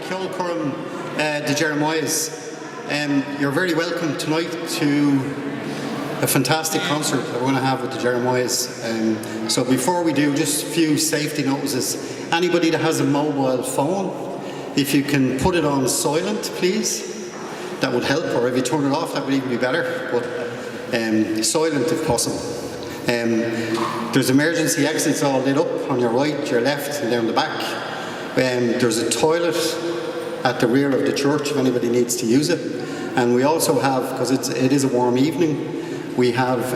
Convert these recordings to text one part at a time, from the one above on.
Ceol Curran de Jeremiah's. You're very welcome tonight to a fantastic concert that we're going to have with the Jeremiahs. So before we do, just a few safety notices. Anybody that has a mobile phone, if you can put it on silent, please, that would help, or if you turn it off, that would even be better, but silent if possible. There's emergency exits all lit up on your right, your left, and down the back. There's a toilet at the rear of the church if anybody needs to use it. And we also have, because it is a warm evening, we have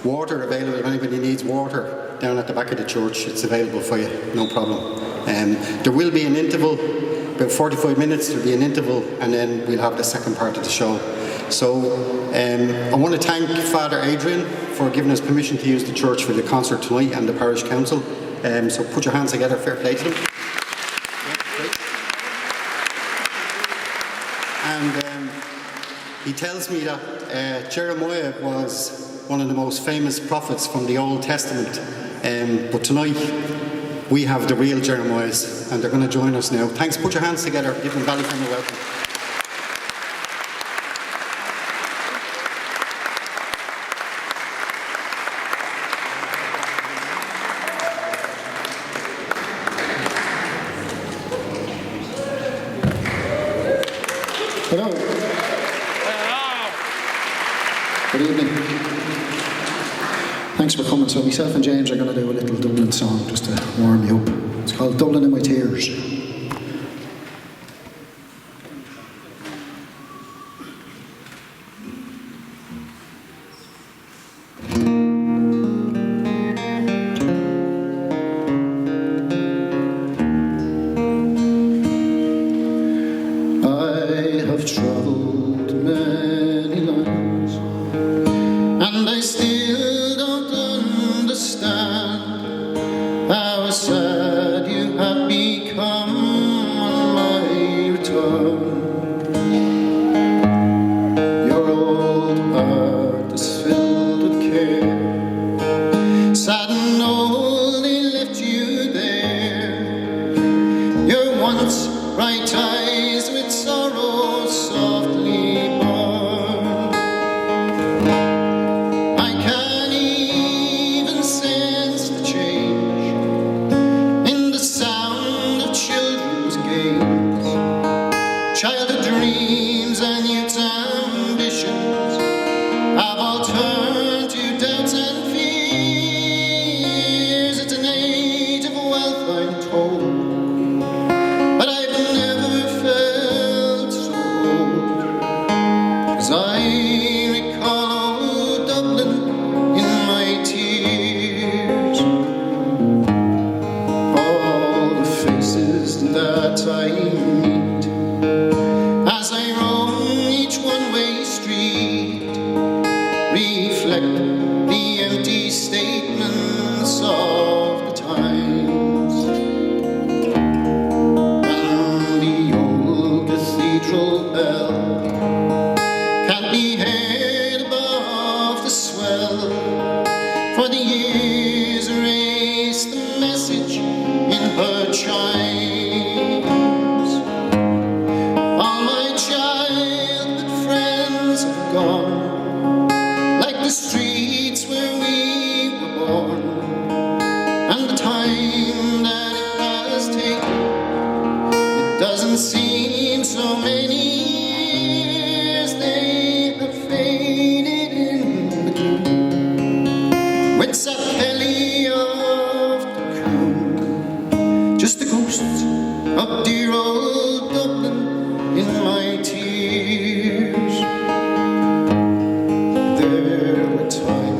water available. If anybody needs water down at the back of the church, it's available for you, no problem. There will be an interval, about 45 minutes, there'll be an interval, and then we'll have the second part of the show. So I want to thank Father Adrian for giving us permission to use the church for the concert tonight, and the parish council. So put your hands together, fair play to them. And he tells me that Jeremiah was one of the most famous prophets from the Old Testament. But tonight we have the real Jeremiahs, and they're going to join us now. Thanks, put your hands together, give them Ballyfermot welcome. Hello. Good evening. Thanks for coming. So myself and James are going to do a little Dublin song just to warm you up. It's called Dublin in My Tears. Travelled many lands, and I still don't understand how sad you have become on my return. Your old heart is filled with care, sad and old they left you there. Your once bright eyes with sorrow softly burn. I can't even sense the change in the sound of children's games. Childhood dreams and youth's ambitions have all turned to doubts and fears. It's an age of wealth, I'm told, but I've never felt so old, 'cause I recall old Dublin in my tears. All the faces that I meet as I roam each one-way street reflect the empty statements of the times. Cathedral bell can't be heard above the swell, for the years erase the message in her chimes. All my childhood friends have gone, like the streets where we were born, and the time that it has taken, it doesn't seem so many years. They have faded in the gloom, with Sapelli of the Coombe, just the ghosts of dear old Dublin in my tears. There were times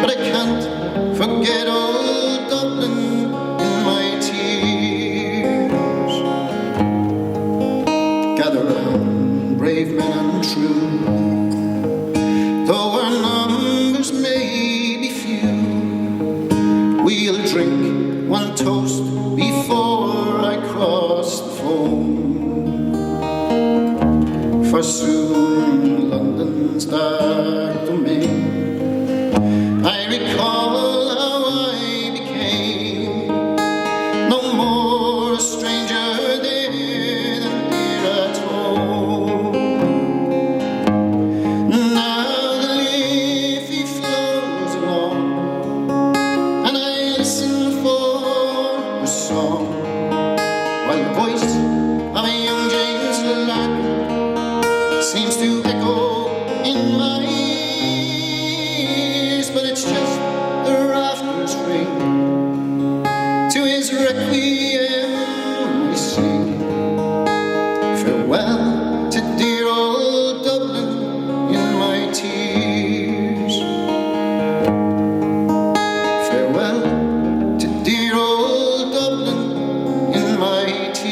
but I can't forget old Dublin in my tears. Gather round, brave men and true, though our numbers may be few, we'll drink one toast before I cross the foam. For soon London's dark domain, I recall how I became no more a stranger there than here at home. Now the Liffey flows along, and I listen for her song, while the voice of a young James Larkin seems to echo in my ears, but it's just the rafters ring to his requiem we sing. Farewell to dear old Dublin in my tears. Farewell to dear old Dublin in my tears.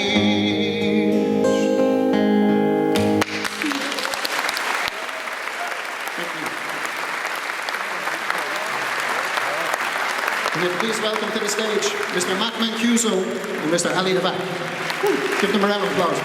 Can you please welcome to the stage Mr. Matt Mancuso and Mr. Ali the back. Give them a round of applause.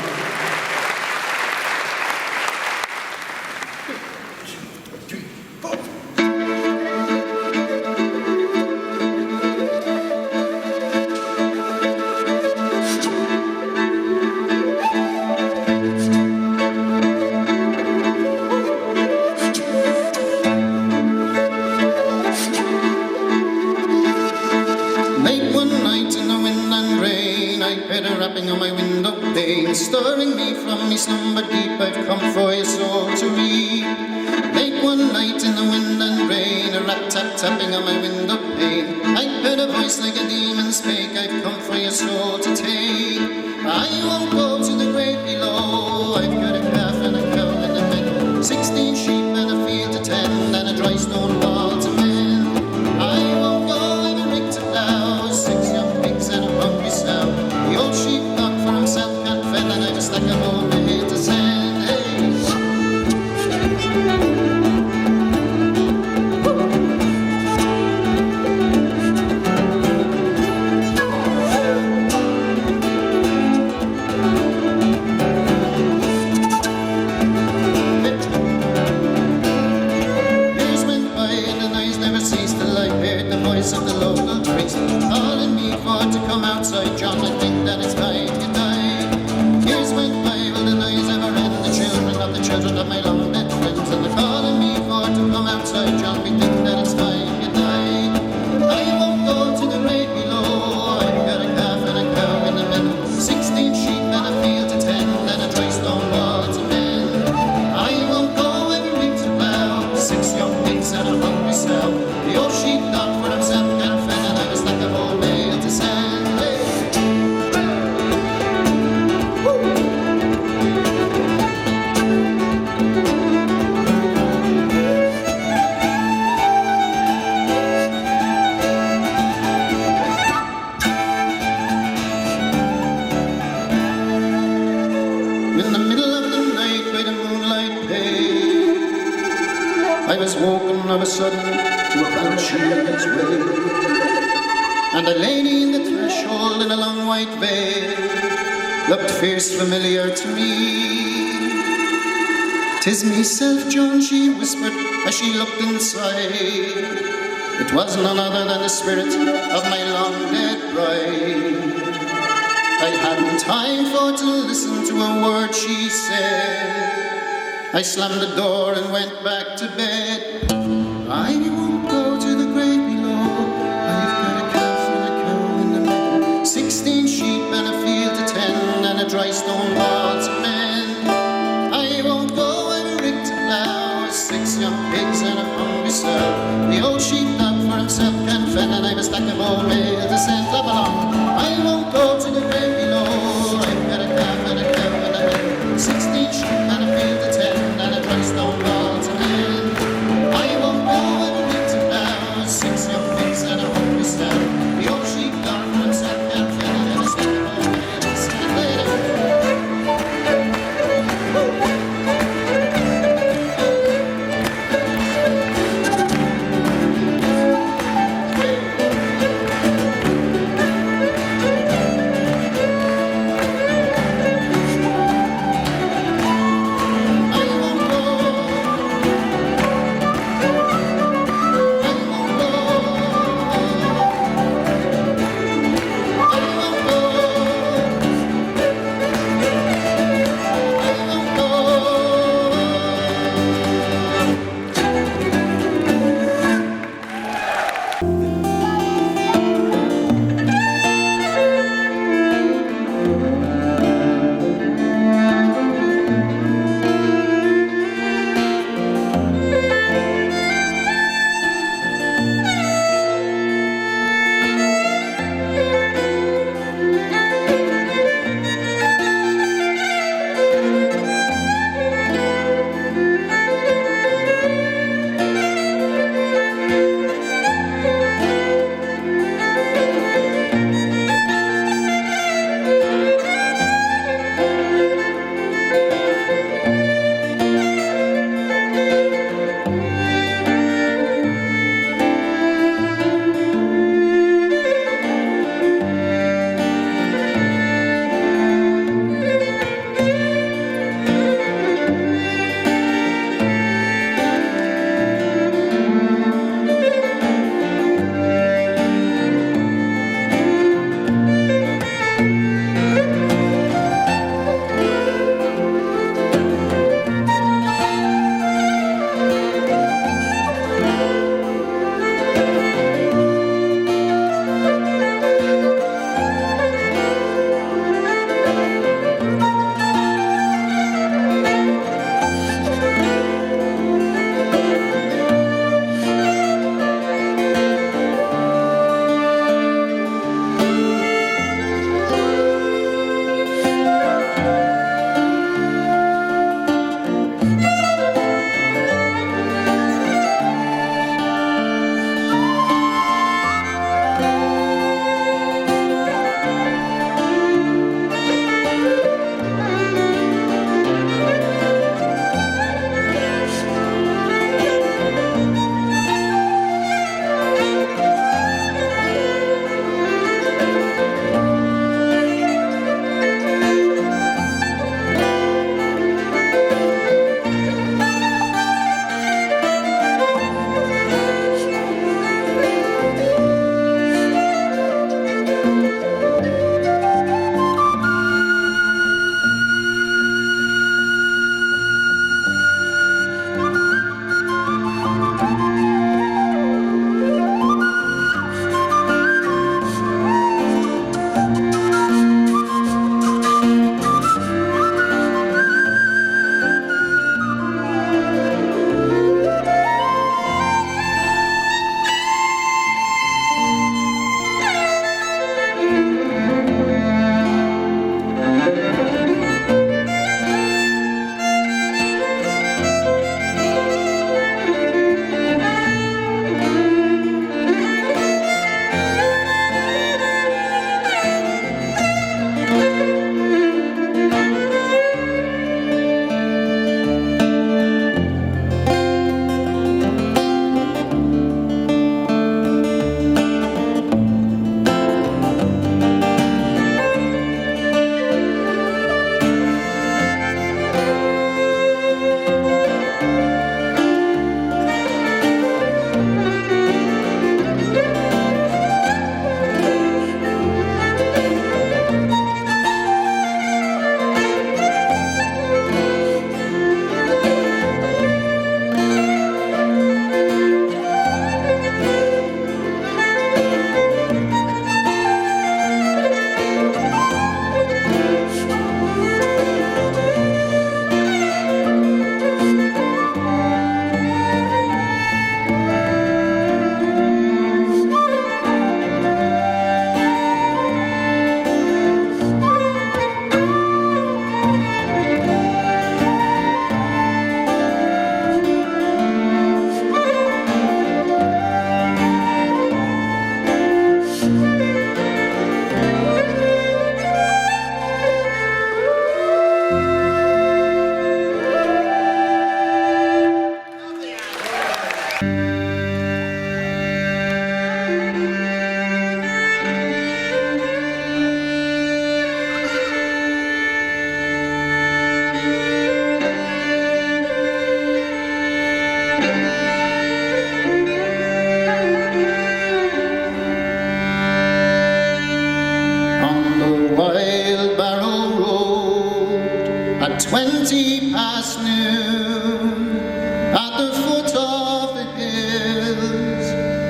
Late one night in the wind and rain, I heard a rapping on my window pane, stirring me from me slumber deep. I've come for your soul to read. Late one night in the wind and rain, a rap tap tapping on my window pane. I heard a voice like a demon spake, I've come for your soul to take. I won't go to the grave below, I've got a calf and a cow in the meadow, 16 sheep and a field to tend, and a dry stone wall to mend. I won't go in a rig to plough, 6 young pigs and a hungry sow. The old sheepdog for himself can't fend, and I've a stack of old hay to send. Hey. Years went by and the noise never ceased, till I heard the voice of the local priest calling me for to come outside. John, I think that it's time you die. Years went by, will the noise ever end? The children of my long dead friends, and they're calling me for to come outside. John, we think that it's time you die. I won't go to the grave below, I've got a calf and a cow in the meadow, 16 sheep and a field to tend, and a dry stone wall to mend. I won't go every week to plough, 6 young pigs and a hungry sow. The old sheepdog for himself can't fend, and I've a stack of old mail to send. Hey. In the middle of the night, by the moonlight pale, I was woken of a sudden to a banshee's wail, and a lady in the threshold in a long white veil looked fierce familiar to me. "'Tis meself, John," she whispered as she looked inside. It was none other than the spirit of my long dead bride. I hadn't time for to listen to a word she said. I slammed the door and went back to bed. I won't go to the grave below, I've got a calf and a cow in the meadow, 16 sheep and a field to tend, and a dry stone wall to mend. I won't go every rig to plough, 6 young pigs and a hungry sow. The old sheepdog for himself can fend, and I've a stack of old mail to send. Clap along. I won't go to the grave below, I've got a calf and a cow in the meadow, 16 sheep and a field to tend, and a dry stone wall to mend. I won't go every week to plough,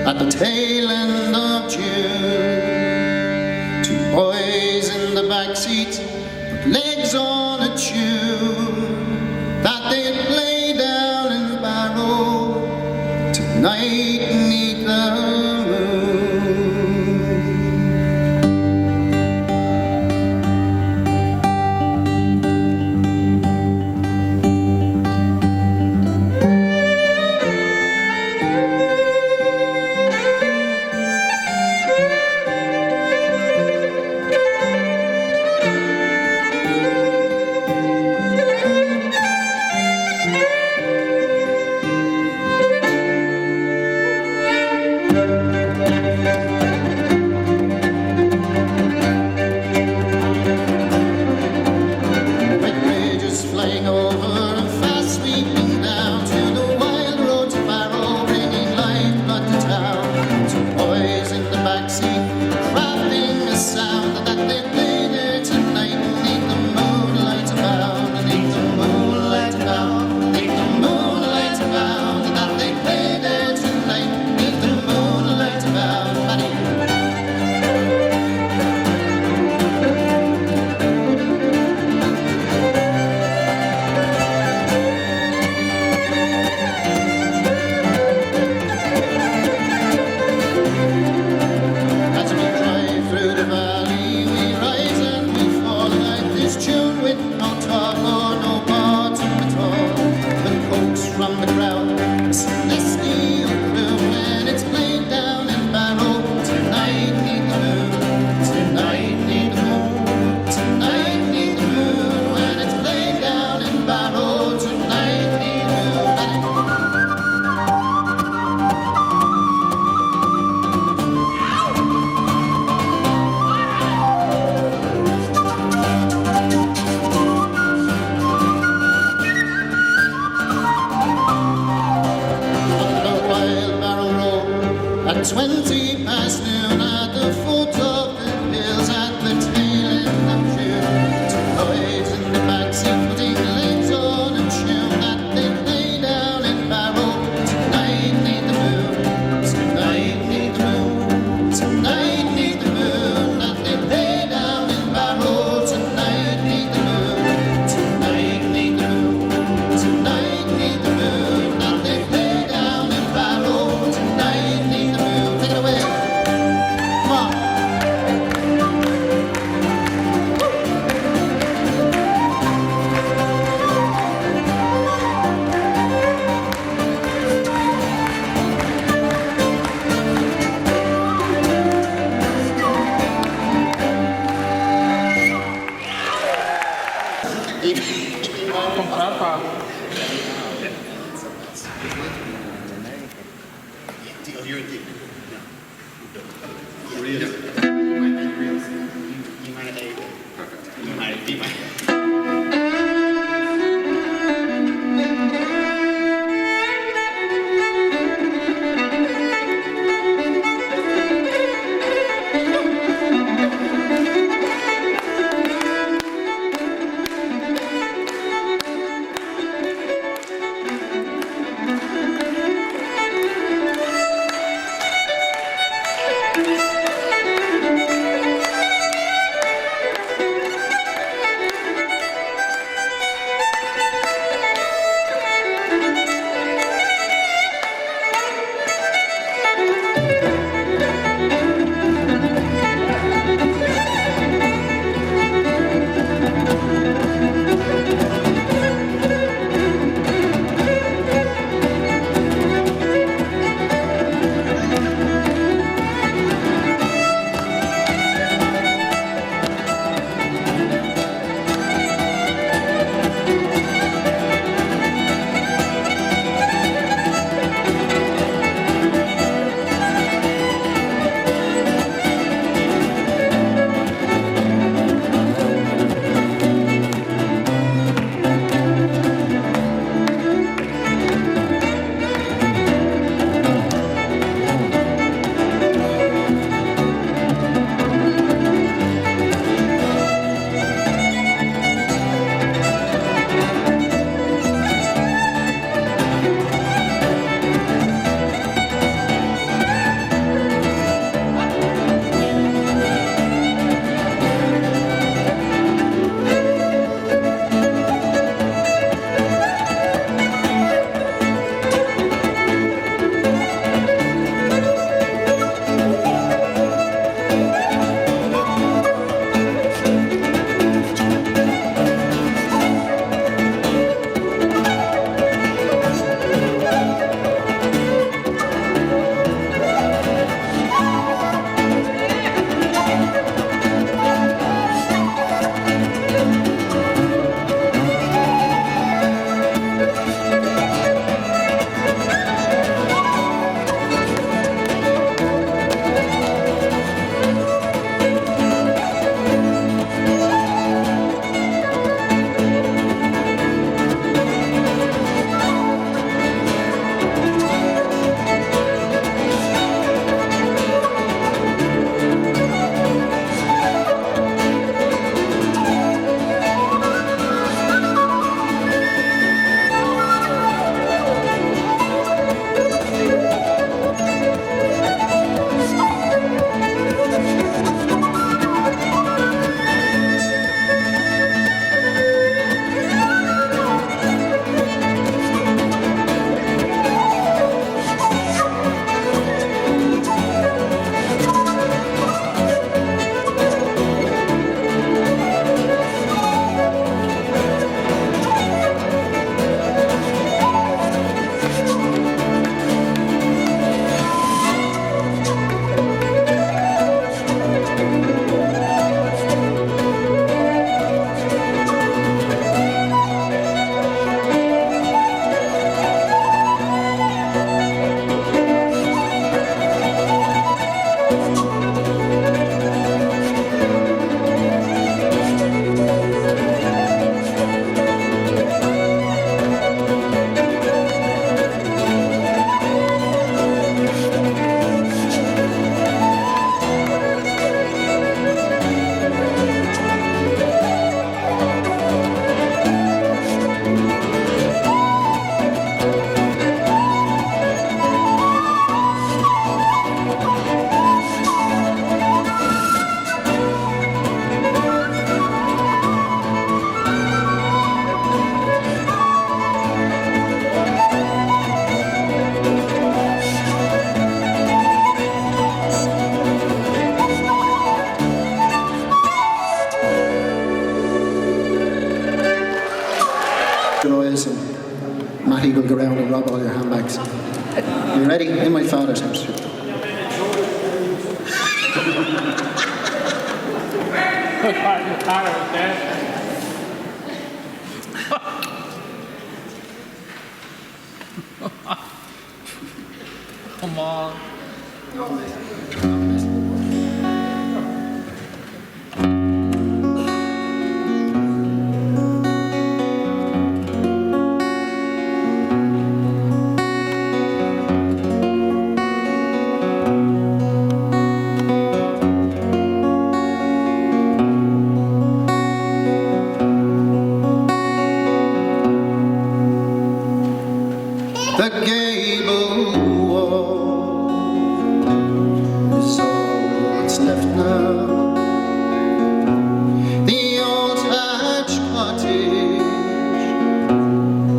at the tail end of June. Two boys in the back seat put legs on a tune that they'd play down in Barrow tonight beneath the moon. ready? In my Father's house. Come on. The gable wall is all that's left now. The old thatched cottage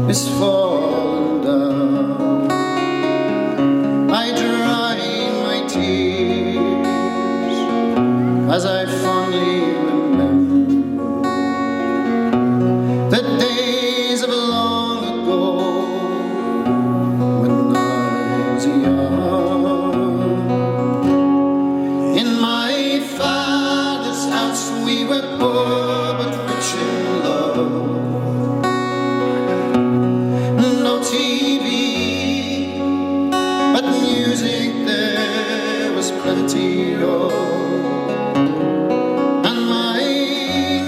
is fallen down. I dry my tears as I fondly remember the days of long ago. In my Father's house we were poor but rich in love. No TV, but music there was plenty of. And my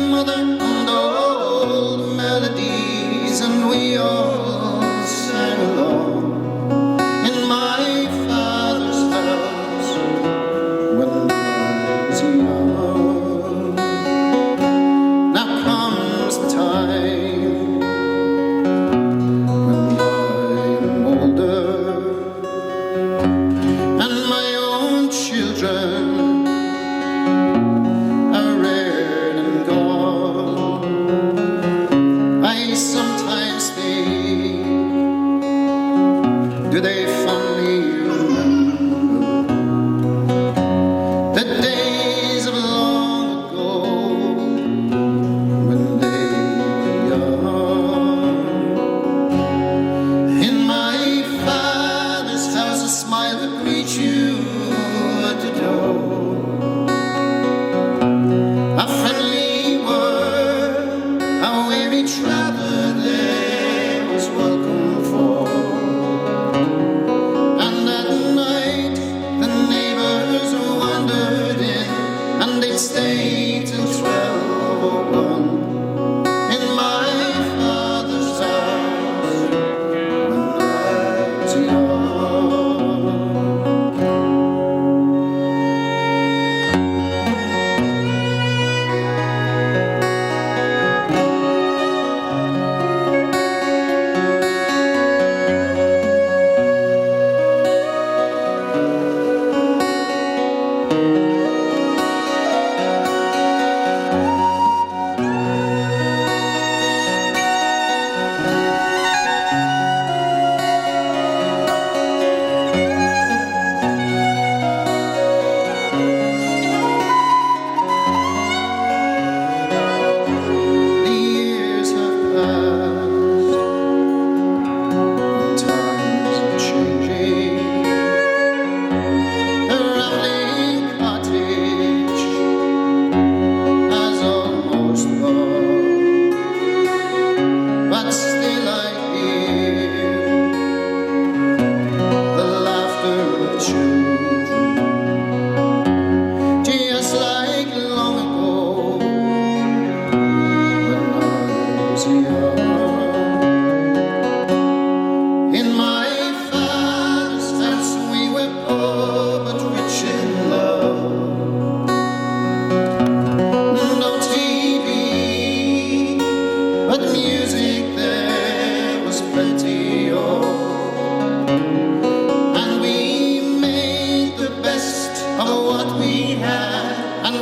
mother hummed old melodies and we all sang along. Do they fondly remember the days of long ago when they were young? In my Father's house a smile would greet you at the door. A friendly word, a weary traveler there was welcome for. Stay till 12 or 1 in my Father's house when I was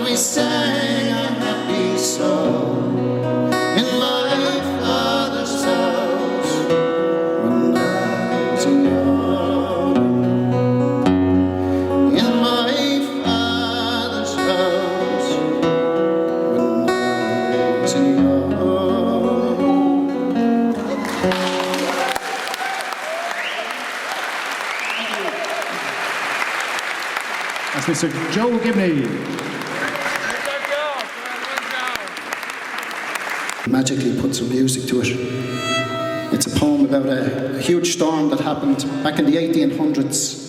we sang a happy song in my Father's house when I was young. In my Father's house when I was young. Thank you. That's Mr. Joe Gibney. Magically put some music to it. It's a poem about a huge storm that happened back in the 1800s.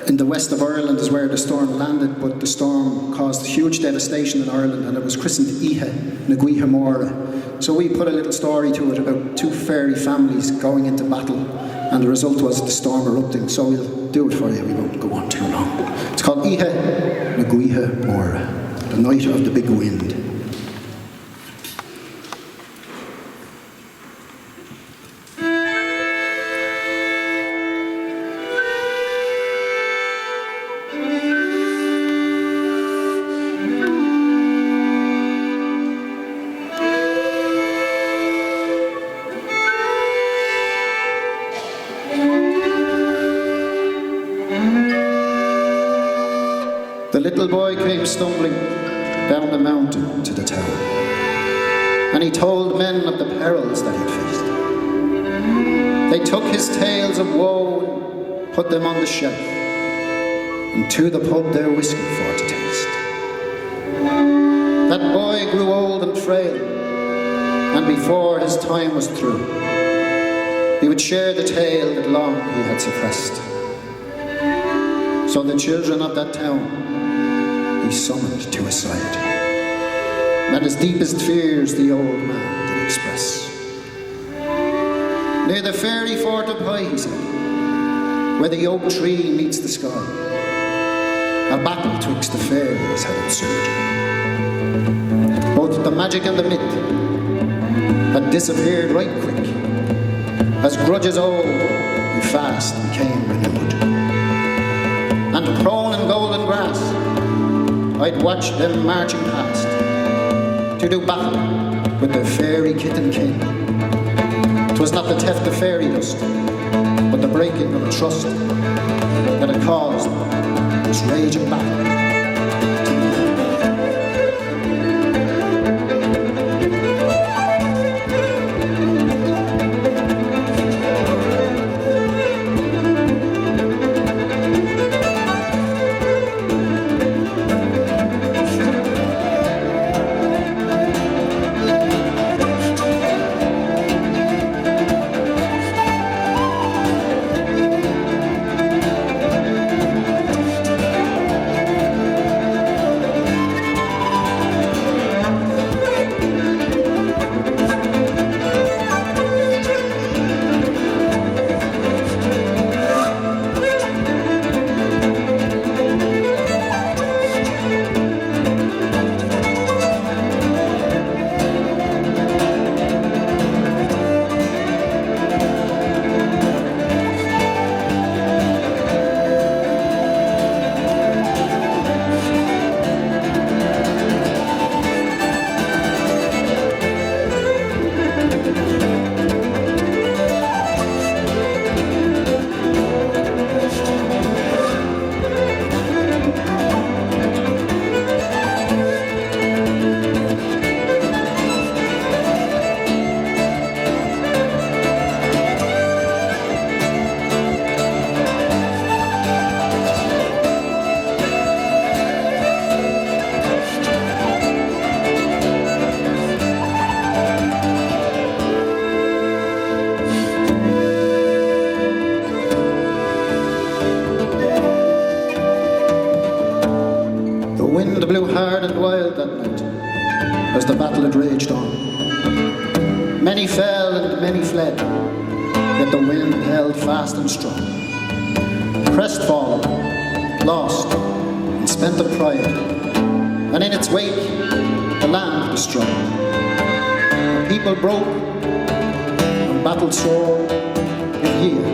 In the west of Ireland is where the storm landed, but the storm caused huge devastation in Ireland, and it was christened Ihe Naguiha Mora. So we put a little story to it about two fairy families going into battle, and the result was the storm erupting. So we'll do it for you, we won't go on too long. It's called Ihe Naguiha Mora, the night of the big wind. The little boy came stumbling down the mountain to the town, and he told men of the perils that he'd faced. They took his tales of woe and put them on the shelf, and to the pub their whiskey for to taste. That boy grew old and frail, and before his time was through, he would share the tale that long he had suppressed. So the children of that town he summoned to his side, and his deepest fears the old man did express. Near the fairy fort of High, he said, where the oak tree meets the sky, a battle twixt the fairies had ensued. Both the magic and the myth had disappeared right quick, as grudges old and fast became renewed. And prone in golden grass, I'd watch them marching past to do battle with their fairy kith and kin. 'Twas not the theft of fairy dust, but the breaking of a trust that had caused this raging battle. Blew hard and wild that night as the battle had raged on. Many fell and many fled, yet the wind held fast and strong. Crestfallen, lost, and spent of pride, and in its wake the land destroyed. The people broke and battled sore in year.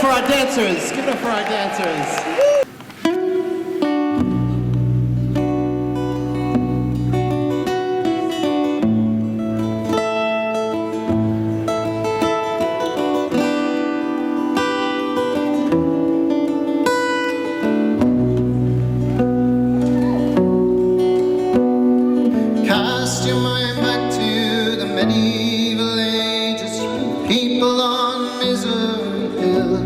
for our dancers. Give it up for our dancers. Cast your mind back to the medieval ages, when people on Misery Hill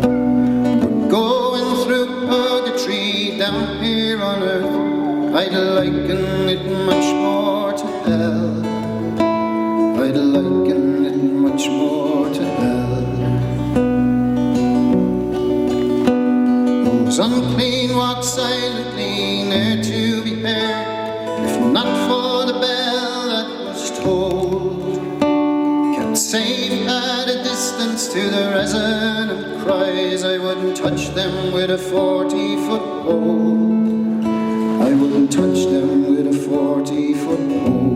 were going through purgatory down here on earth. I'd liken it much more to hell. I'd liken it much more to hell. Those unclean walk silently, ne'er to be heard, if not for the bell that was tolled, kept safe at a distance to the resonant cries. I wouldn't touch them with a 40-foot pole. I wouldn't touch them with a 40-foot pole.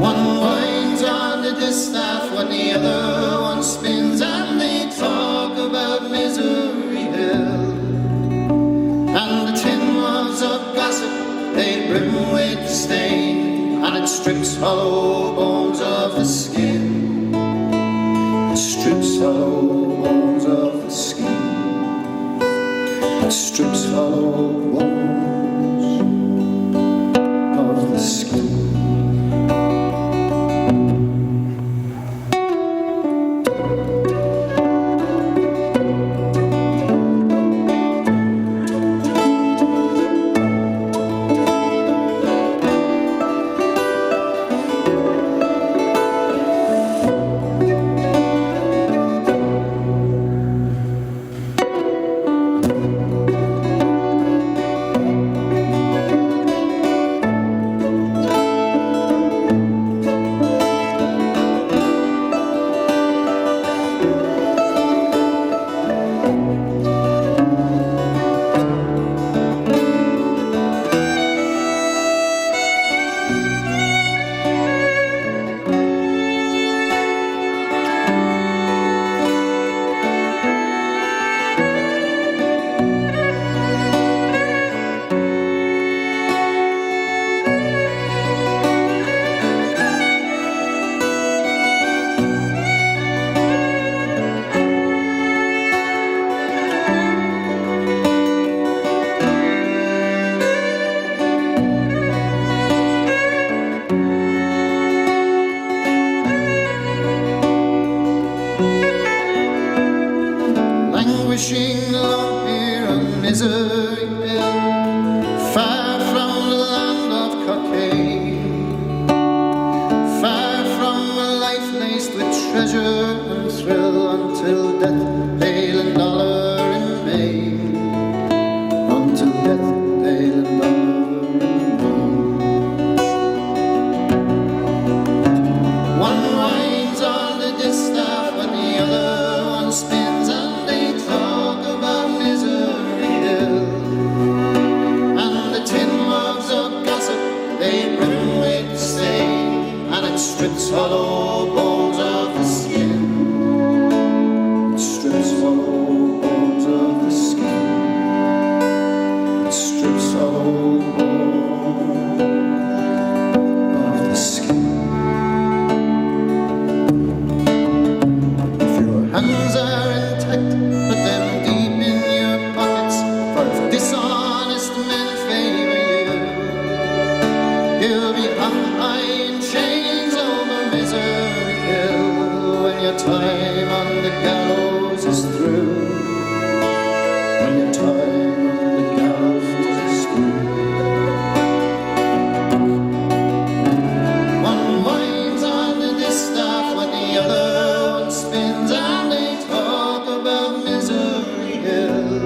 One winds on the distaff when the other one spins, and they talk about Misery Hill. And the tin mugs of gossip, they brim with stain, and it strips hollow bones of the skin. It strips hollow bones of the skin. It strips hollow bones of the skin. Languishing alone here on Misery Hill, far from the land of cocaine, far from a life laced with treasure and thrill, until death, hail and dollar in Maine, until death, hail and dollar in Maine. One winds on the distaff and the other one spins, and they talk about Misery Hill. And the tin mugs of gossip, they brim with stain, and it strips hollow bones of the skin. It strips hollow bones of the skin. It strips hollow bones of the skin. If your hands are intact, put them deep in your pockets, for if dishonest men favor you, you'll be hung high in chains over Misery Hill when your time on the gallows is through. When your time on the gallows is through. One winds on the distaff when the other one spins, and they talk about Misery Hill.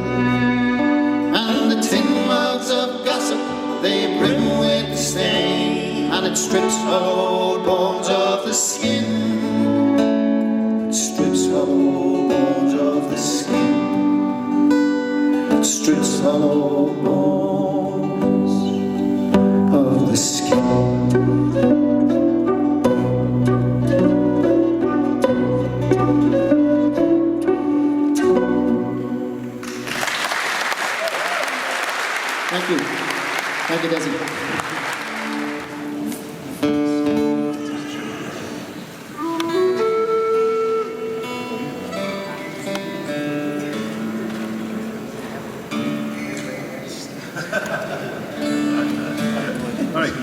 And the tin mugs of gossip, they brim with stain, and it strips hollow bones of the skin. It strips hollow bones of the skin. It strips hollow bones of the skin. Thank you, Desi. All right.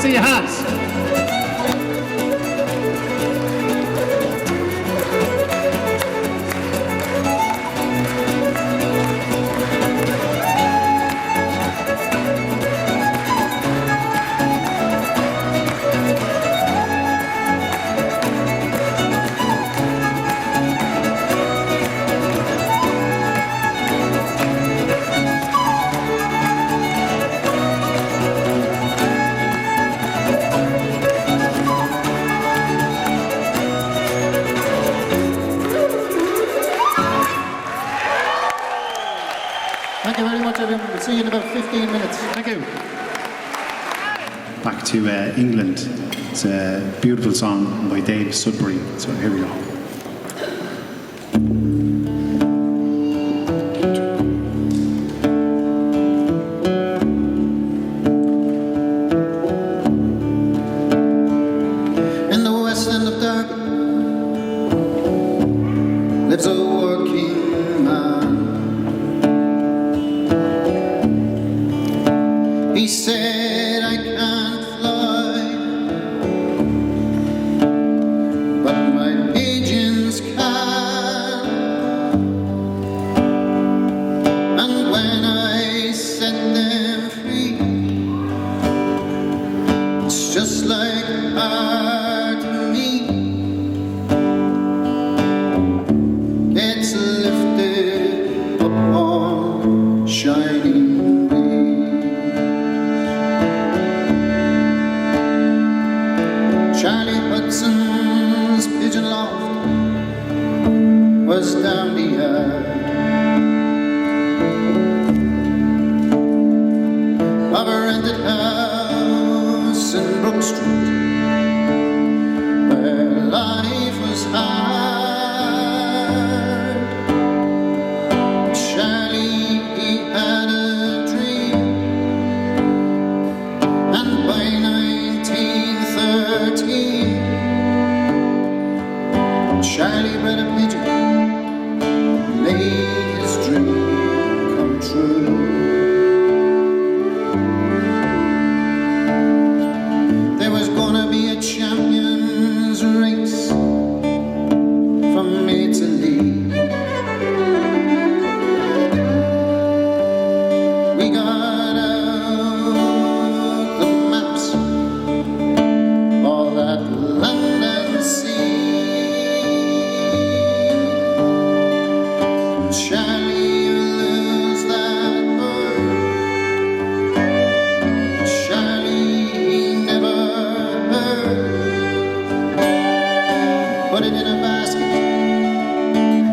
see your hat. Thank you very much, everyone. We'll see you in about 15 minutes. Thank you. Back to England. It's a beautiful song by Dave Sudbury. So here we go. In the west end of Derby lives a working man. He said, I can't fly, but my pigeons can. And when I set them free, it's just like art to me. It's lifted up on shining wings. Charlie Hudson's pigeon loft was down the yard of a rented house in Brook Street, where life was hard. Charlie, he had a dream, and by 1913 Charlie bred a pigeon, made his dream come true. There was gonna be a champions race from Italy. We got out the maps, all that land and sea. Charlie, you lose that bird. Charlie, he never heard. Put it in a basket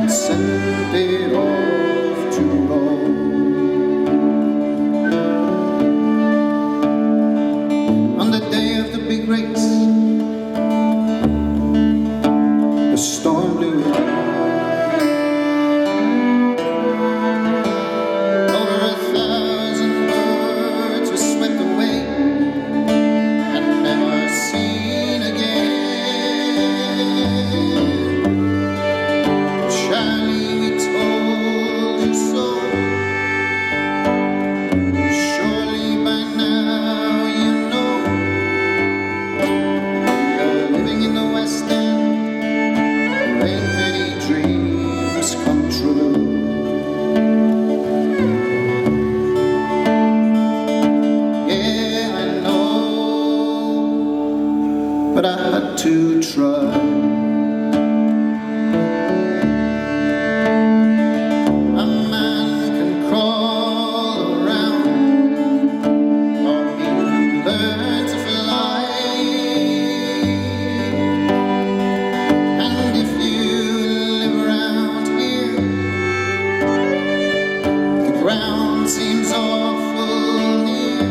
and sent it off to Rome. On the day of the big race, the storm blew in. Over 1,000 birds were swept away and never seen again. Charlie, we told you so. Surely by now you know you're living in the West End, where ain't many dreams come true. Yeah, I know, but I had to try. A man can crawl around, or he can learn to fly. And if you live around here, the ground seems awful near.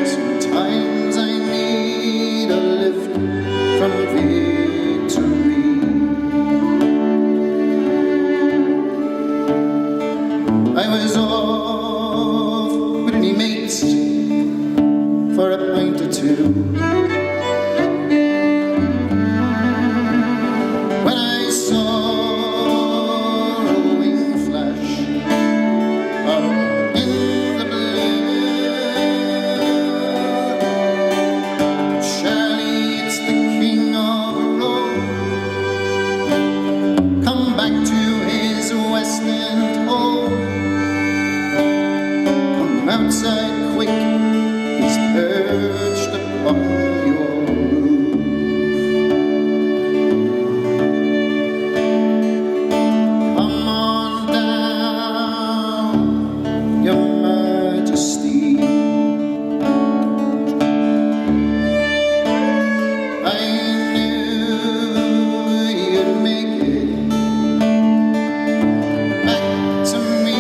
Sometimes I need a lift from victory. I was off with any mates for a pint or two, when I saw a wing flash up in the blue. outside quick, he's perched upon your roof. Come on down, Your Majesty. I knew you'd make it back to me.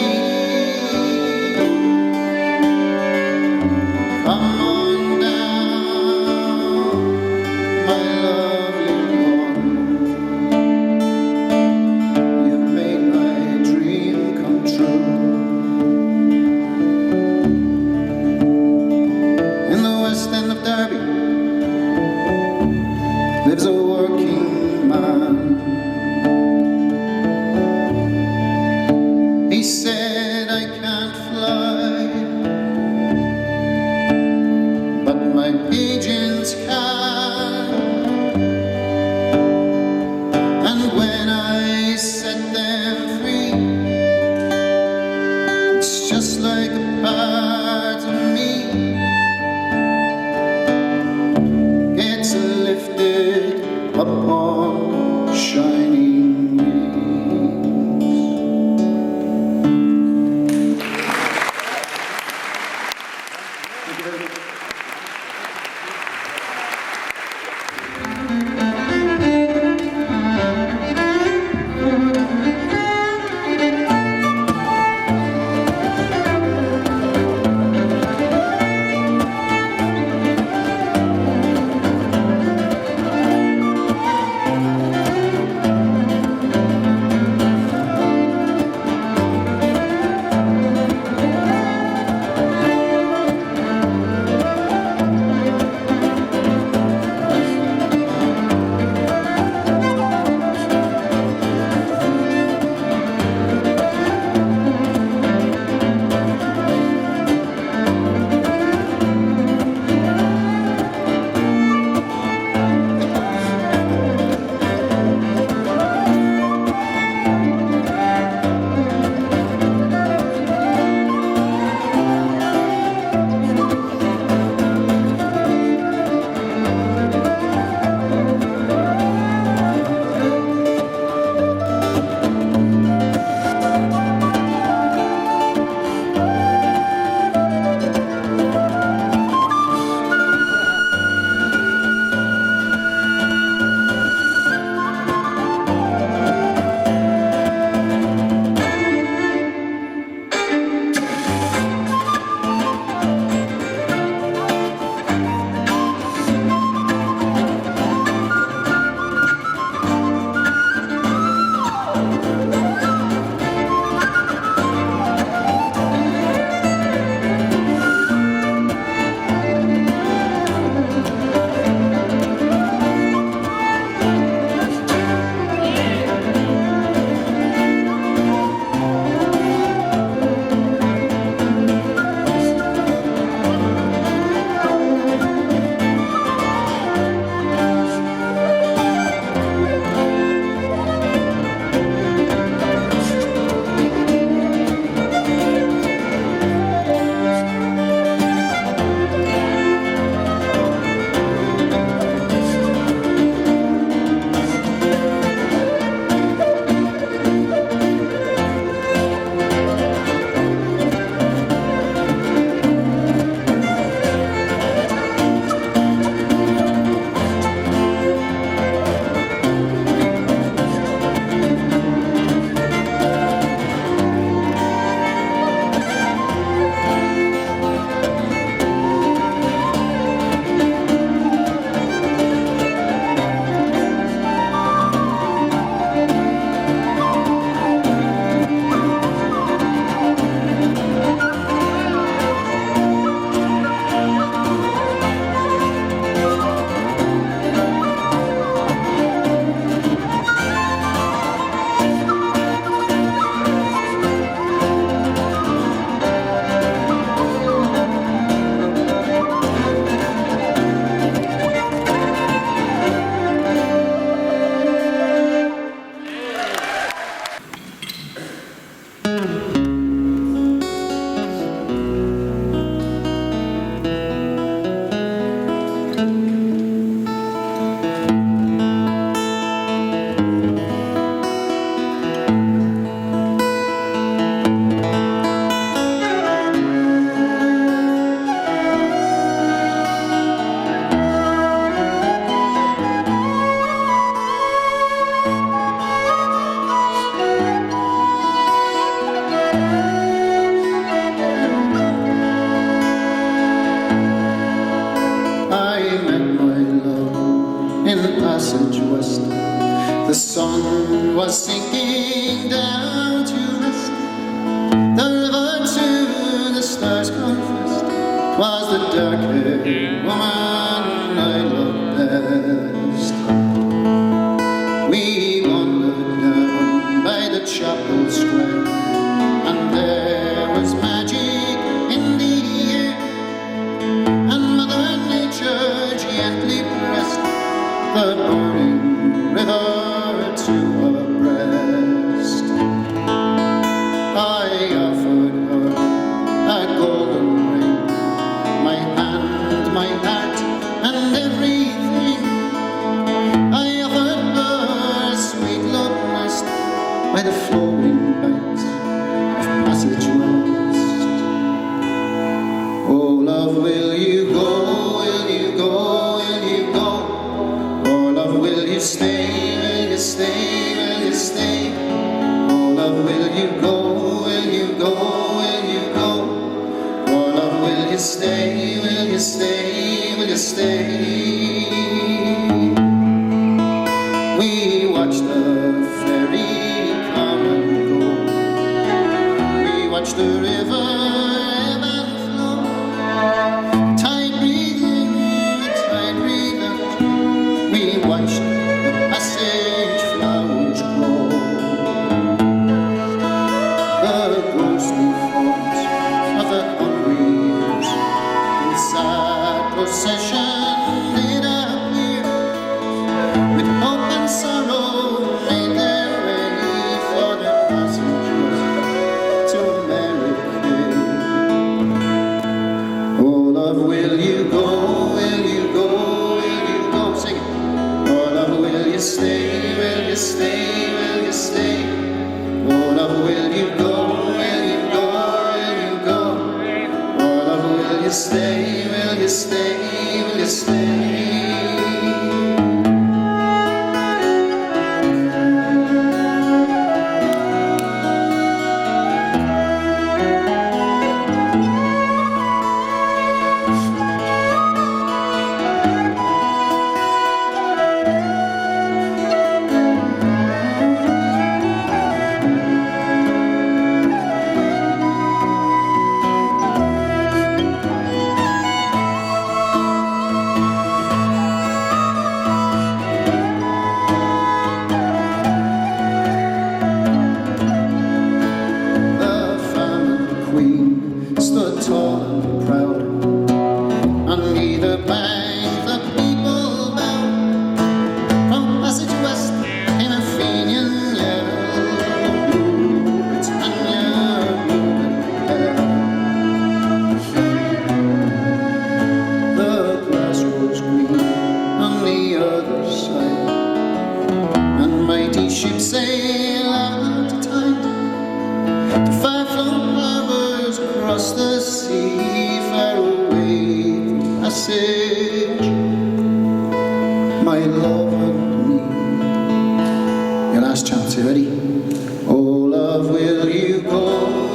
Come on down, my lovely one. You made my dream come true. In the West End of Derby lives a working man. He said, I can't fly, but my pigeons can. And when I set them free, it's just like a part of me gets lifted upon shining wings. I met my love in Passage West. The sun was sinking down to rest. The river to the stars confessed. 'Twas the dark-haired woman I loved best. We wandered down by the chapel square, and there was magic in the air, and Mother Nature gently pressed the burning river to her breast. I offered her a golden ring, my hand, my heart, and everything. I offered her a sweet love nest by the flowing banks of Passage West. Oh love, will you go, will you go, will you go? Oh love, will you stay, will you stay, will you stay? Oh love, will you go, will you go, will you go? Oh love, will you stay, will you stay, will you stay? We watched the ferry come and go. We watched the river ebb and flow. Tide breathe in, tide breathe out. We watched the passage flowers grow. The ghostly forms of the hungry years in sad procession did appear, with hope and sorrow made their way for their passage to America. Oh love, will you go, will you go, will you go? Sing it. Oh love, will you stay, will you stay, will you stay? Oh love, will you go, will you go, will you go? Oh love, will you stay, will you stay, will you stay? The famine queen stood tall and proud. On either bank the people bowed. From Passage West came a Fenian yell, Britannia moving hell. The grass rose green on the other side, and mighty ships sail out to tide, to far-flung harbors across the sea, far away from Passage. My love and me. Your last chance, you ready? Oh love, will you go,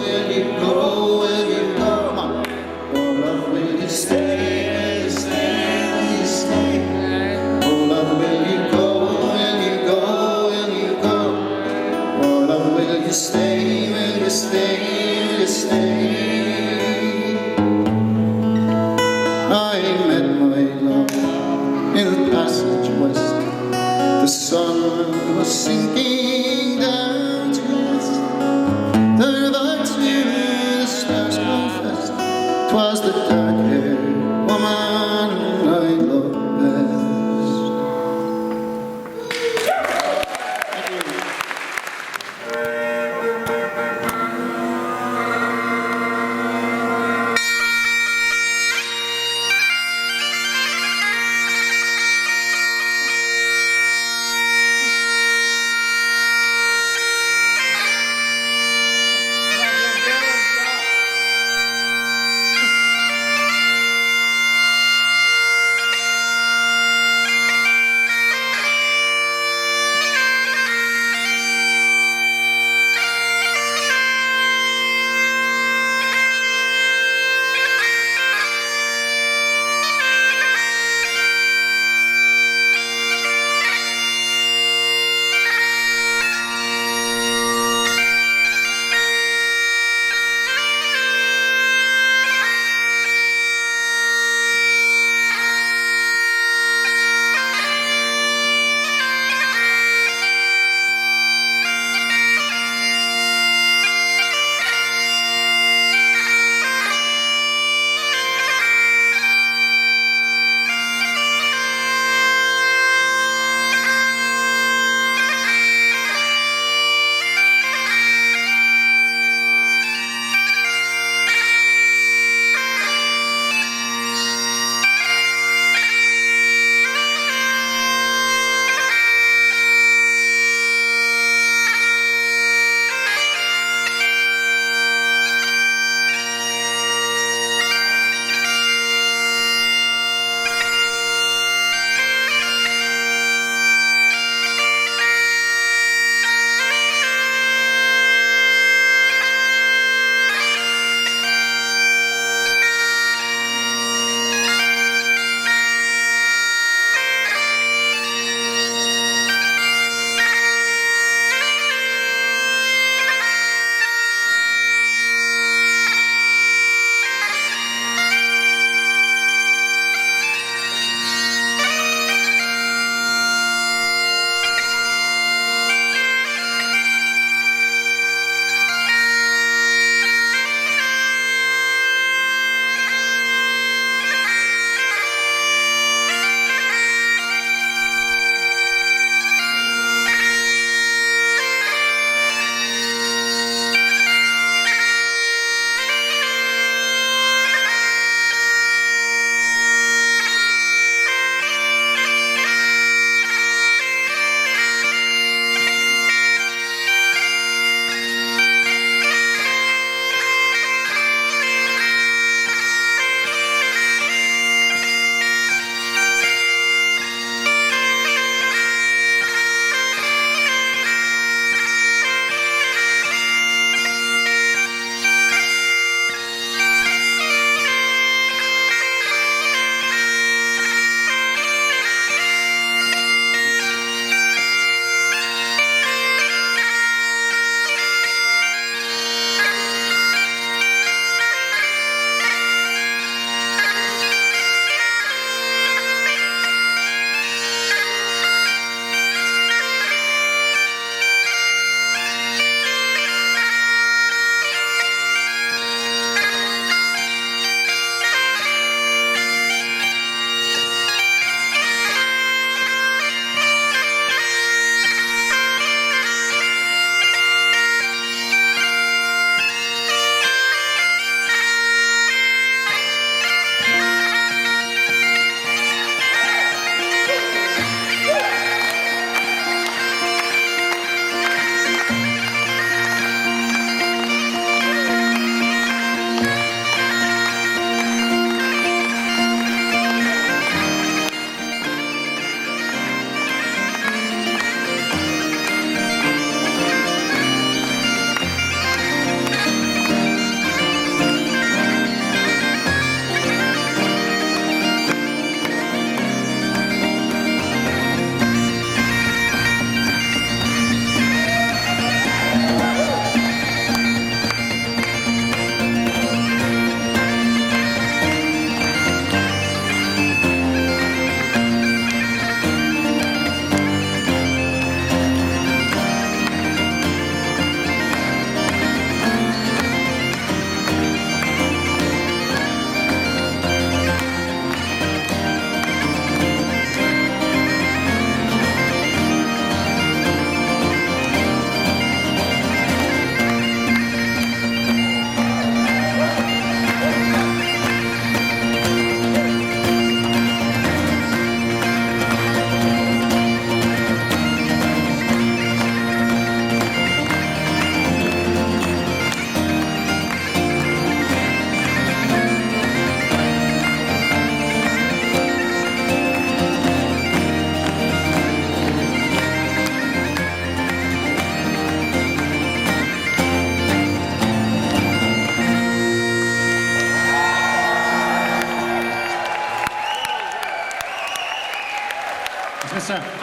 will you go, will you go? Come on. Oh love, will you stay, will you stay, will you stay? Oh love, will you go, will you go, will you go? Oh love, will you stay, will you stay, will you stay? I met my love in Passage West. The sun was sinking down to rest. The river to the stars confessed. 'Twas the dark-haired woman I loved best. Thank you.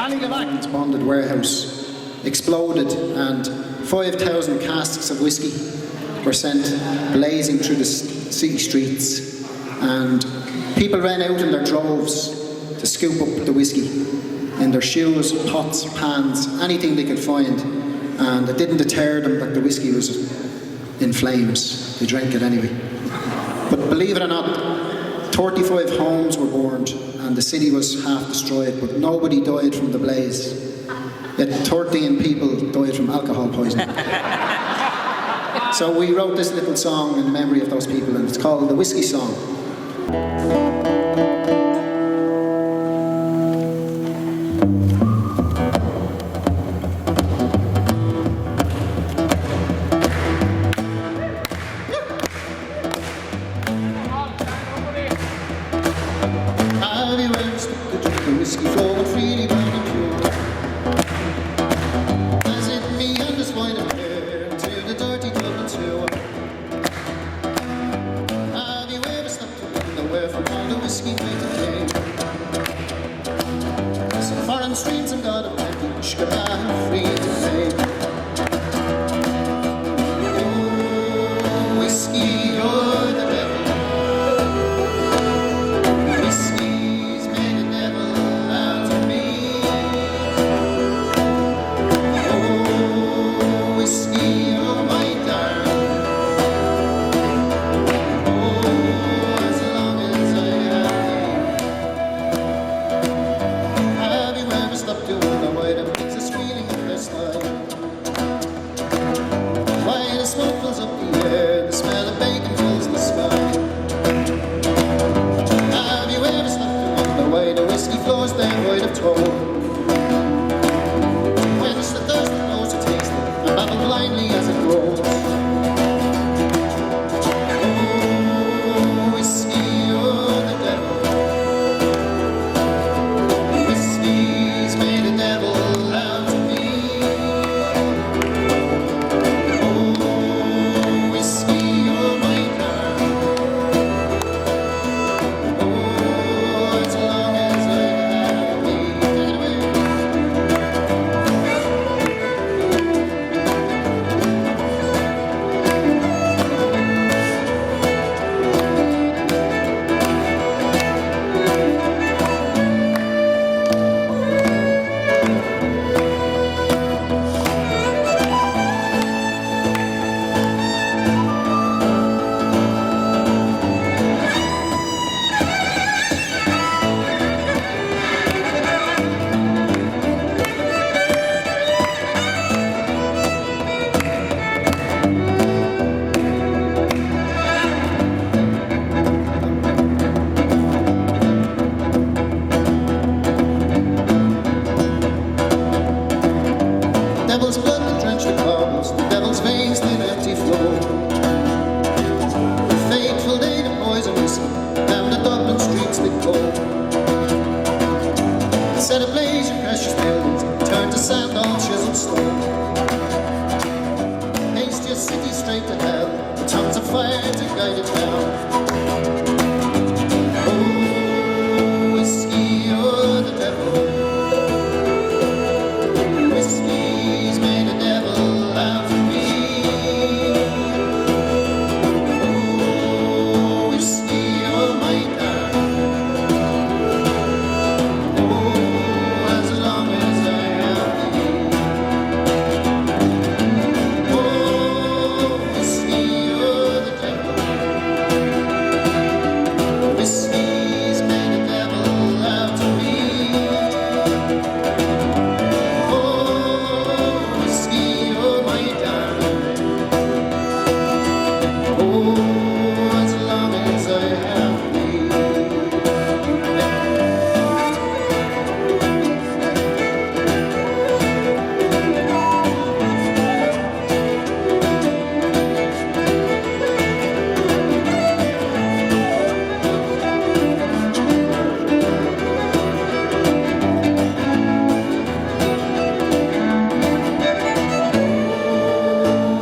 Its bonded warehouse exploded and 5,000 casks of whiskey were sent blazing through the city streets, and people ran out in their droves to scoop up the whiskey in their shoes, pots, pans, anything they could find, and it didn't deter them that the whiskey was in flames. They drank it anyway. But believe it or not, 35 homes were burned and the city was half destroyed, but nobody died from the blaze. Yet 13 people died from alcohol poisoning. So we wrote this little song in memory of those people, and it's called The Whiskey Song. Have you ever stopped to drink the whiskey flowing freely by the pure? As it meanders wide and clear into the dirty Dublin sewer. Have you ever stopped to wonder where from all the whiskey might have came? Some foreign streams and God of plenty, Shkabah, free to pay. Oh, whiskey, you're the devil. Whiskey's made a devil out of me. Oh, whiskey, oh my darling. Oh, as long as I have you ever stopped to wonder why the pigs are squealing in their style? Why the smoke fills up the air, the smell of bacon fills the sky? Have you ever stopped to wonder why the whiskey flows down wide of toll? When it's the thirst that knows to taste it, and babble blindly as it rolls. Oh, whiskey, you're the devil. Whiskey's made a devil out of me. Oh, whiskey, you're my darling. Oh, as long as I have me. Take it away. Devil's blood that drenched the cobbles, the devil's veins did empty flow. The fateful day the poison whiskey down the Dublin streets they go. Set ablaze your precious buildings, turned to sand all chiseled stone. Haste your city straight to hell, with tongues of fire to guide it down. Oh, whiskey, you're the devil. Whiskey's made a devil out of me. Oh, whiskey, oh my darling. Oh, as long as I have thee. Oh, whiskey, you're the devil. Whiskey's made a devil out of me. Oh, whiskey, oh my darling. Oh, as long as I have thee.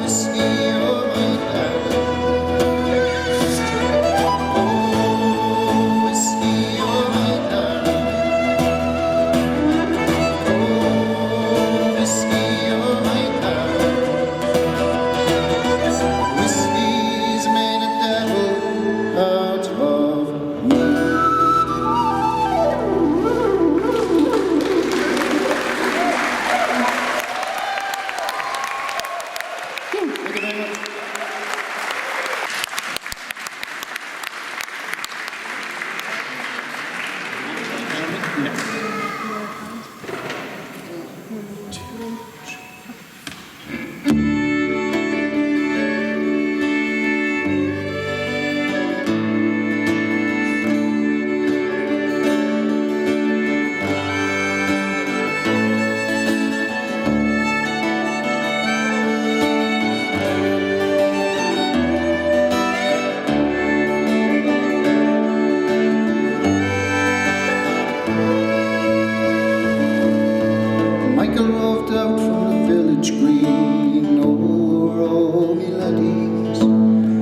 Whiskey, oh my darling.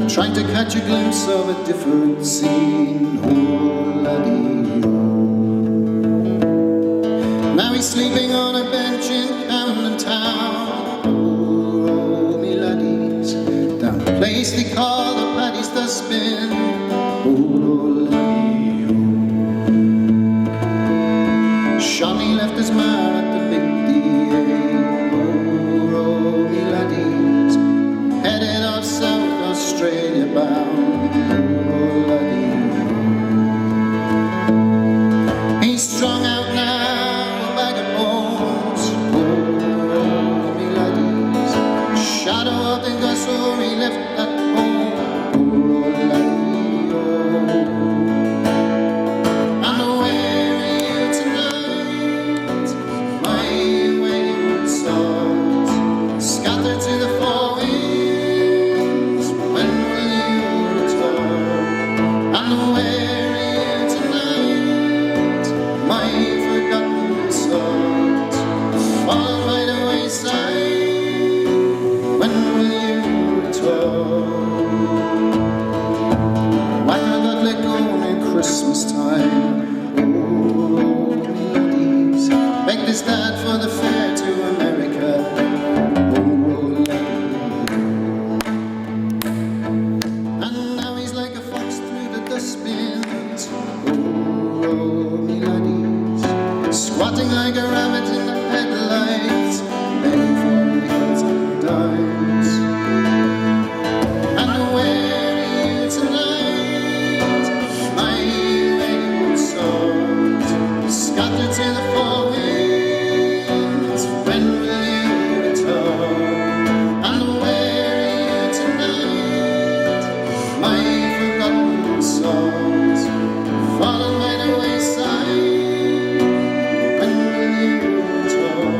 trying to catch a glimpse of a different scene. Oh, laddie-o. Now he's sleeping on a bench in Camden Town. Oh, me laddies, down the place they call the Paddy's Dustbin. Oh, laddie-o. Shawnee left his mar at the big DA. Oh, me laddies, headed off south, Australia bound. Oh, laddie-o. He's strung out now, a bag of bones. Oh, me laddies, shadow of the Gossamer he left at home. Oh, laddie-o. I'm aware of you tonight, my wayward souls, scattered to the four winds. When will you return? I'm aware of you tonight, my forgotten souls, fallen by the wayside. When will you return? Like I got let go at Christmas time. Oh, me laddies, begged his dad for the fare to America. Oh, laddie-o. And now he's like a fox through the dustbins. Oh, me laddies, squatting like a rabbit in the headlights, begging for nickels and dimes. And where are you tonight, my wayward souls, scattered to the four winds? When will you return? And where are you tonight, my forgotten souls, fallen by the wayside? When will you return?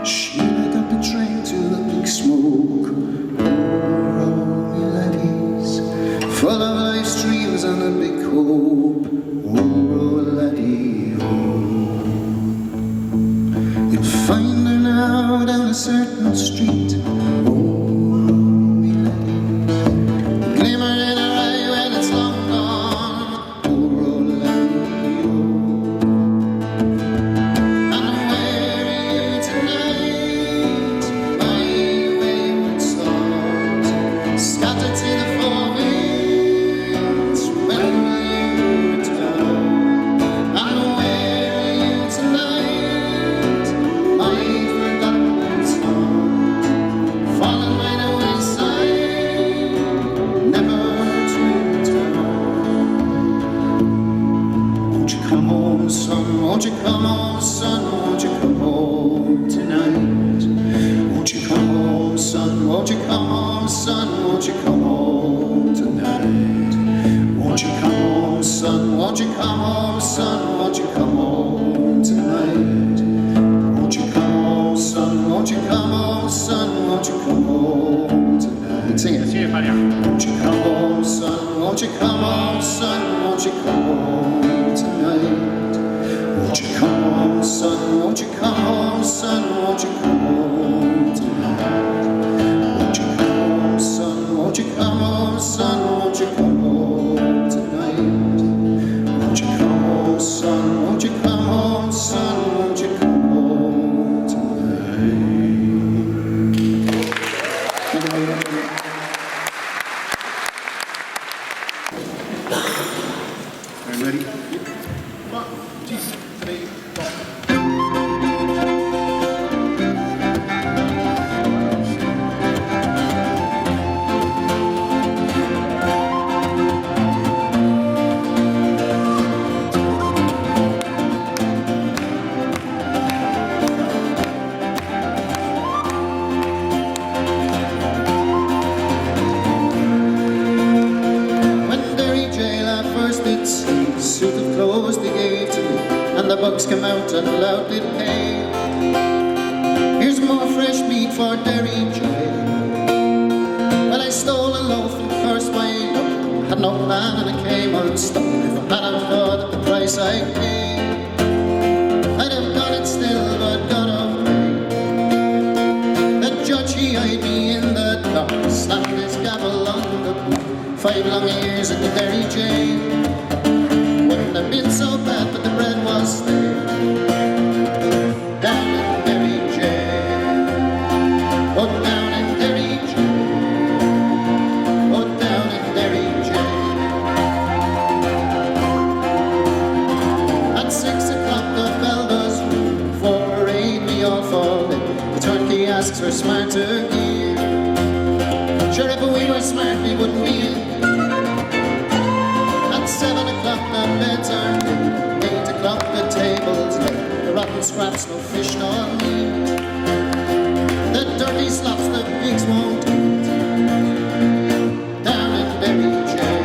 Sheila got the train to the big smoke. Oh, me laddies, full of life's dreams and a big hope. Oh, laddie-o. You'll find her now down a certain street. Oh, me laddies, the glimmer in her eye when it's long gone. Oh, laddie-o. And where are you tonight, my wayward souls, scattered to the four winds? When will you return? And where are you tonight, my forgotten souls, fallen by the wayside, never to return? Won't you come home, son? Won't you come home, son? Won't you come home tonight? Won't you come home, son? Won't you come home, son? Won't you come home tonight? Won't you come home, son? Won't you come home, son? Won't you come home tonight? Won't you come home, son? Won't you come home, son? Won't you come home tonight? Sing it. 谢谢大家。 Won't you come home, son? Won't you come home, son? Won't you come home tonight? Won't you come home, son? Won't you come home, son? Won't you come home tonight? Won't you come home, son? Won't you come home, son? Won't you come home tonight? Won't you come home, son? Won't you come home, son? Won't you come home tonight? Thank you very much. Are you ready? 1, 2, 3, 4. bugs come out and loudly pay. Here's more fresh meat for Derry J. Well, I stole a loaf and cursed my luck. Had no plan and I came unstuck. If I hadn't thought at the price I paid, I'd have done it still, but got away. The judge, he eyed me in the dock, slammed his gavel on the block. 5 long years at the Derry Jail. Wouldn't have been so bad, but the bread was there. Down in Derry Jail. Oh, down in Derry Jail. Oh, down in Derry Jail. At 6 o'clock the bell does ring. For 8 we all fall in. The turnkey asks for smarter gear. Sure, if we were smart we wouldn't be in. At 7 o'clock the beds are laid. 8 o'clock the table's laid. The rotten scraps, no fish nor meat. The dirty slops the pigs won't eat. Down in Derry Jail.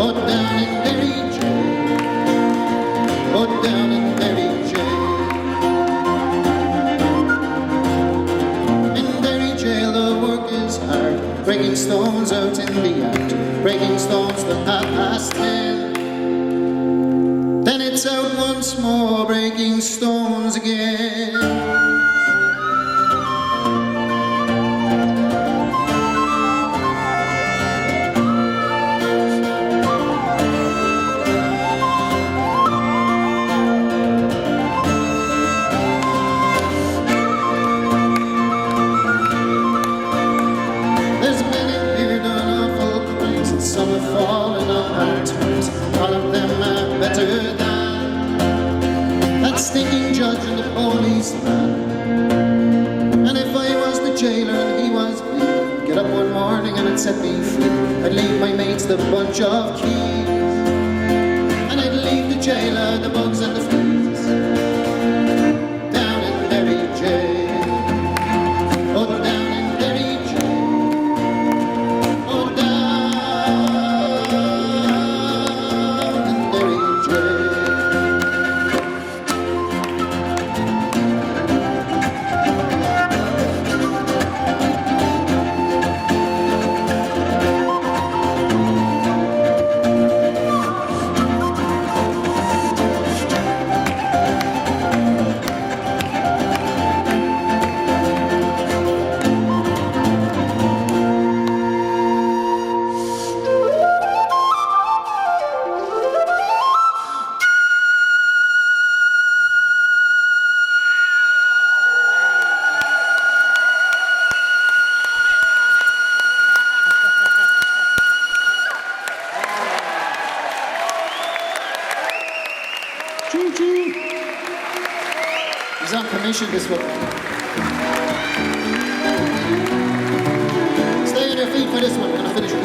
Oh, down in Derry Jail. Oh, down in Derry Jail. In Derry Jail the work is hard, breaking stones out in the yard, breaking stones till 10:30. Then it's out once more, breaking stones again. There's been in here done awful crimes, and some have fallen on hard times. All of them are better than that stinking judge and the policeman. And if I was the jailer and he was me, I'd get up one morning and I'd set me free. I'd leave my mates the bunch of keys, and I'd leave the jailer the bugs and the fleas. Down in Derry Jail. Oh, down in Derry Jail. Oh, down in Derry Jail. Choo-choo. He's on commission this one. Stay on your feet for this one. We're gonna finish it.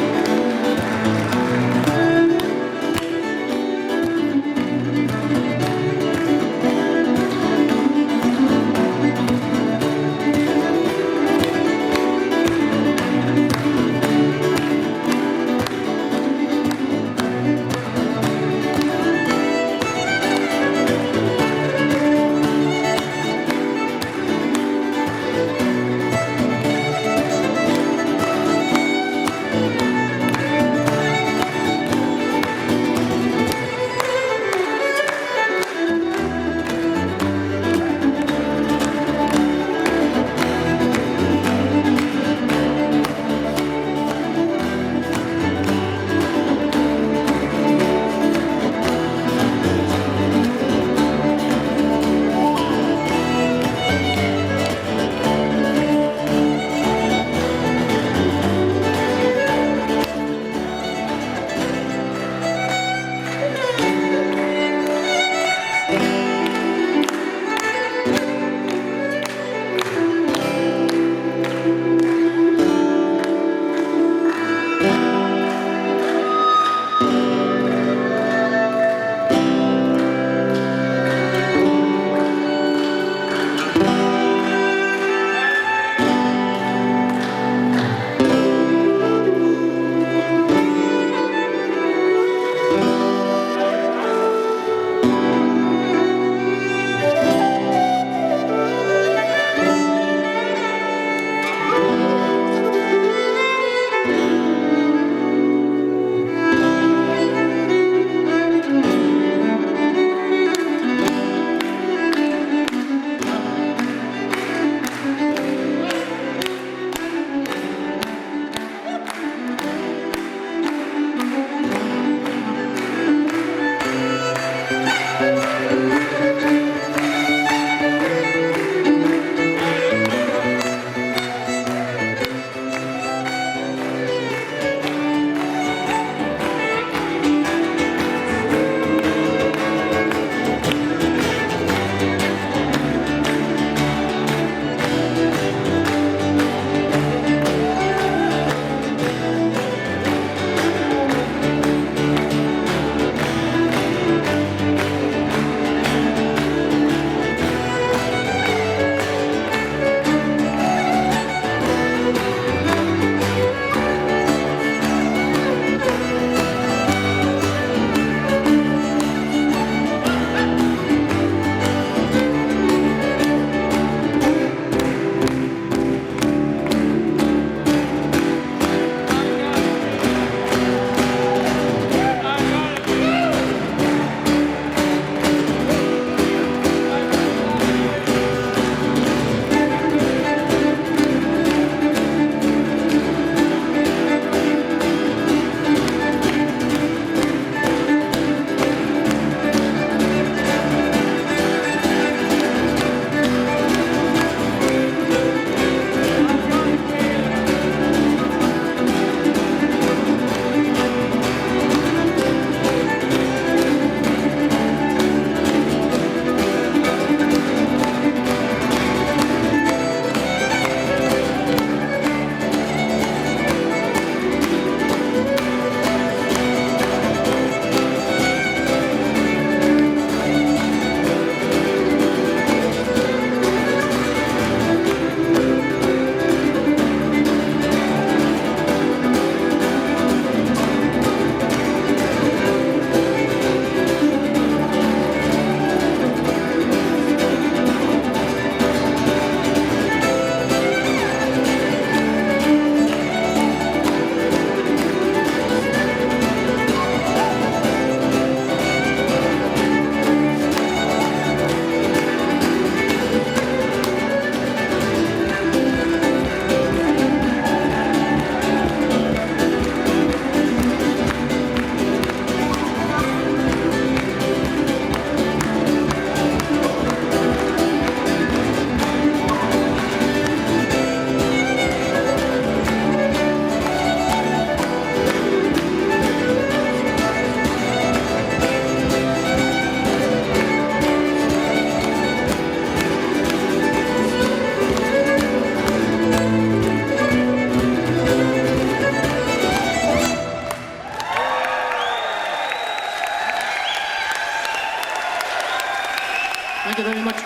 Thank you very much.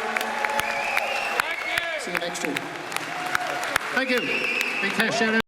See you next year. Thank you. Big shout out.